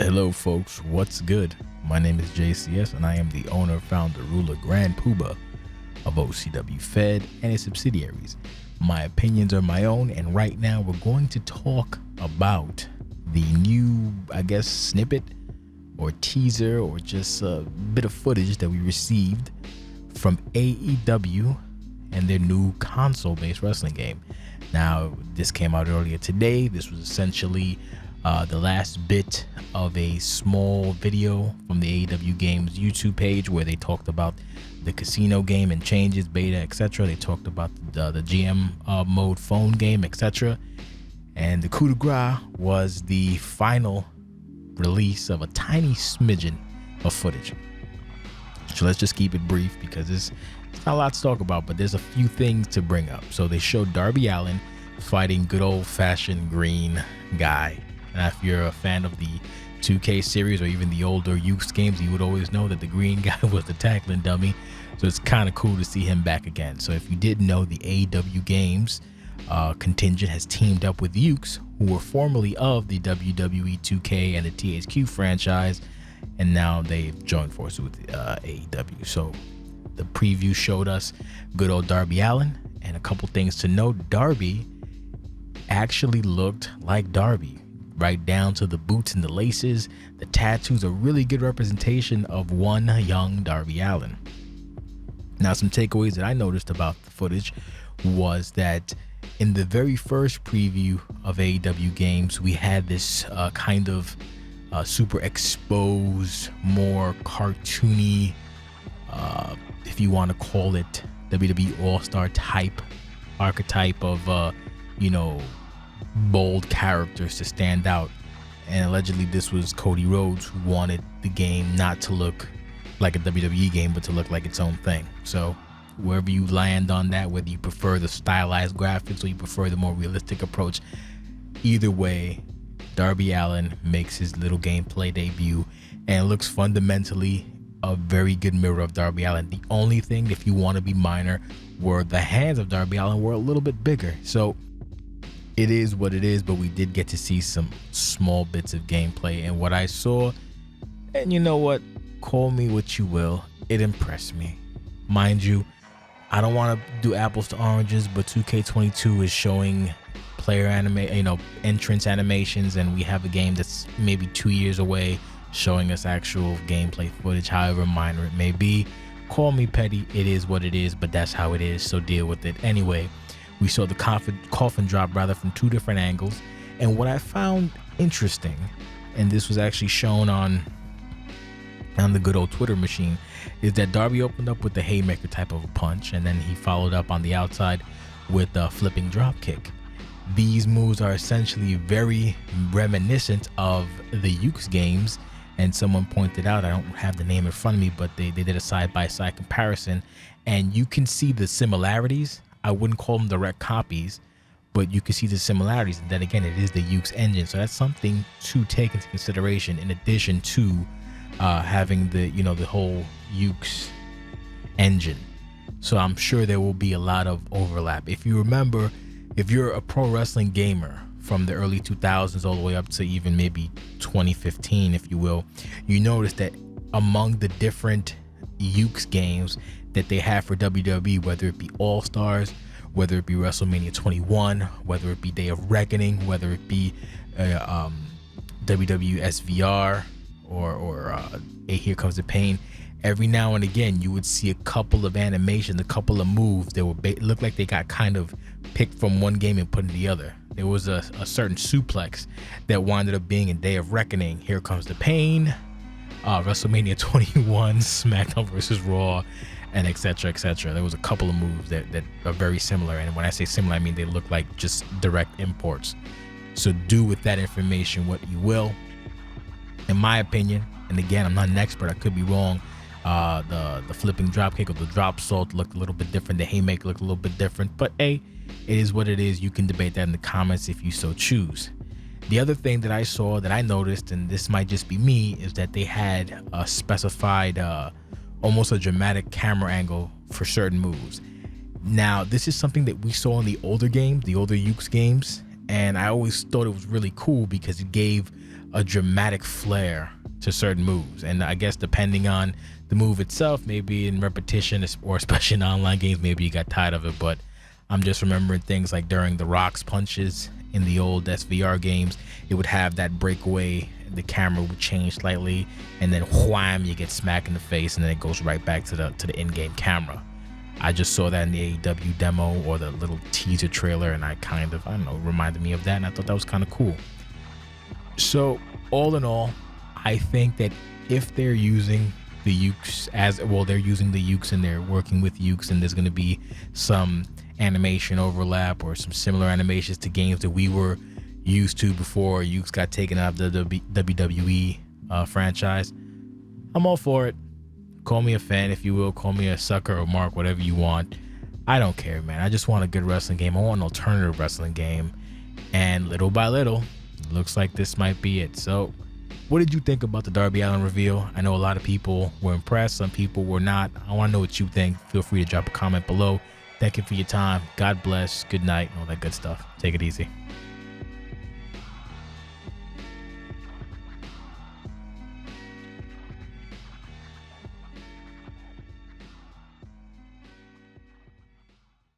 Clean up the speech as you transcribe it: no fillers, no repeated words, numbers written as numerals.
Hello folks, what's good? My name is JCS and I am the owner, founder, ruler, grand poobah of OCWFED and its subsidiaries. My opinions are my own, and right now we're going to talk about the new, snippet or teaser or just a bit of footage that we received from AEW and their new console-based wrestling game. Now, this came out earlier today. This was essentially the last bit of a small video from the AEW Games YouTube page where they talked about the casino game and changes, beta, etc. They talked about the GM mode phone game, etc. And the coup de grace was the final release of a tiny smidgen of footage. So let's just keep it brief because it's not a lot to talk about, but there's a few things to bring up. So they showed Darby Allin fighting good old-fashioned green guy. And if you're a fan of the 2K series or even the older youth games, you would always know that the green guy was the tackling dummy. So it's kind of cool to see him back again. So if you didn't know, the AEW Games contingent has teamed up with Ukes, who were formerly of the WWE 2K and the THQ franchise, and now they've joined forces with AEW. So the preview showed us good old Darby Allin, and a couple things to note. Darby actually looked like Darby, right down to the boots and the laces. The tattoos, a really good representation of one young Darby Allin. Now, some takeaways that I noticed about the footage was that in the very first preview of AEW Games, we had this kind of super exposed, more cartoony, if you want to call it WWE All-Star type archetype of, bold characters to stand out. And allegedly this was Cody Rhodes, who wanted the game not to look like a WWE game, but to look like its own thing. So wherever you land on that, whether you prefer the stylized graphics or you prefer the more realistic approach, either way, Darby Allin makes his little gameplay debut and looks fundamentally a very good mirror of Darby Allin. The only thing, if you want to be minor, were the hands of Darby Allin were a little bit bigger. So it is what it is, but we did get to see some small bits of gameplay, and what I saw, and you know what, call me what you will, it impressed me. Mind you, I don't want to do apples to oranges, but 2K22 is showing player entrance animations, and we have a game that's maybe 2 years away showing us actual gameplay footage, however minor it may be. Call me petty, it is what it is, but that's how it is, so deal with it. Anyway, we saw the coffin drop from two different angles, and what I found interesting, and this was actually shown on the good old Twitter machine, is that Darby opened up with the haymaker type of a punch, and then he followed up on the outside with a flipping drop kick. These moves are essentially very reminiscent of the Ukes games, and someone pointed out, I don't have the name in front of me, but they did a side-by-side comparison, and you can see the similarities. I wouldn't call them direct copies, but you can see the similarities. And then again, it is the Ukes engine, so that's something to take into consideration in addition to having the whole Ukes engine. So I'm sure there will be a lot of overlap. If you remember, if you're a pro wrestling gamer from the early 2000s all the way up to even maybe 2015, if you will, you notice that among the different Ukes games that they have for WWE, whether it be All Stars, whether it be WrestleMania 21, whether it be Day of Reckoning, whether it be WWSVR or Here Comes the Pain, every now and again you would see a couple of animations, a couple of moves that would look like they got kind of picked from one game and put in the other. There was a certain suplex that wound up being in Day of Reckoning, Here Comes the Pain, WrestleMania 21, SmackDown versus Raw, and etc. There was a couple of moves that are very similar, and when I say similar, I mean they look like just direct imports. So do with that information what you will. In my opinion, and again, I'm not an expert, I could be wrong, the flipping drop kick or the drop salt looked a little bit different, the haymaker looked a little bit different, but hey, it is what it is. You can debate that in the comments if you so choose. The other thing that I saw, that I noticed, and this might just be me, is that they had a specified almost a dramatic camera angle for certain moves. Now, this is something that we saw in the older games, the older Ukes games, And I always thought it was really cool because it gave a dramatic flair to certain moves. And I guess depending on the move itself, maybe in repetition or especially in online games, maybe you got tired of it. But I'm just remembering things like during the Rock's punches in the old SVR games, it would have that breakaway, the camera would change slightly, and then wham, you get smacked in the face, and then it goes right back to the in-game camera. I just saw that in the AEW demo or the little teaser trailer, and I don't know, reminded me of that, and I thought that was kind of cool. So all in all, I think that if they're using the Ukes they're using the Ukes and they're working with Ukes, and there's going to be some animation overlap or some similar animations to games that we were used to before Ukes got taken out of the WWE franchise, I'm all for it. Call me a fan if you will, call me a sucker or mark, whatever you want. I don't care, man. I just want a good wrestling game. I want an alternative wrestling game, and little by little, it looks like this might be it. So what did you think about the Darby Allin reveal? I know a lot of people were impressed, some people were not. I want to know what you think. Feel free to drop a comment below. Thank you for your time. God bless. Good night and all that good stuff. Take it easy.